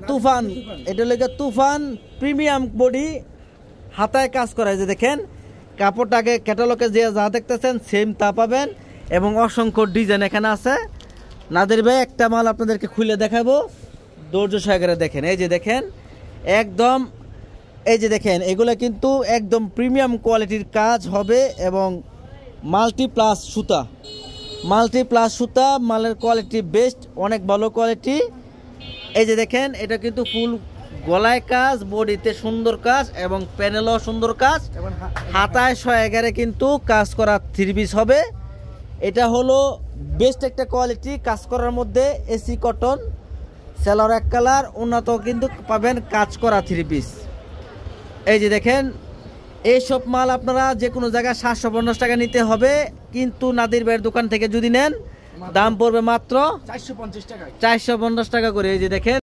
তুফান, এটা হলো তুফান premium body, হাতায় কাজ করা। যে দেখেন কাপড়টাকে ক্যাটালগে যে যা দেখতেছেন সেম তা পাবেন, এবং অসংখ্য ডিজাইন এখানে আছে। নাদির ভাই একটা মাল আপনাদেরকে খুলে দেখাবো, ধৈর্য সহকারে দেখেন। এই যে দেখেন একদম, এই যে দেখেন এগুলো কিন্তু একদম প্রিমিয়াম কোয়ালিটির কাজ হবে, এবং মাল্টিপ্লাস সুতা, মাল্টিপ্লাস সুতা, মালের কোয়ালিটি বেস্ট, অনেক ভালো কোয়ালিটি। এই যে দেখেন এটা কিন্তু ফুল গলায় কাজ, বডিতে সুন্দর কাজ, এবং প্যানেলও সুন্দর কাজ, হাতায় 111 কিন্তু কাজ করা 3 পিস হবে। এটা হলো বেস্ট একটা কোয়ালিটি কাজ করার মধ্যে, এসি কটন, সেলার এক কালার, উন্নত কিন্তু পাবেন কাজ করা 3 পিস। এই যে দেখেন এইসব মাল আপনারা যে কোনো জায়গায় 750 টাকা নিতে হবে, কিন্তু নাদির ভাইয়ের দোকান থেকে যদি নেন দাম পড়বে মাত্র 450 টাকা করে। এই যে দেখেন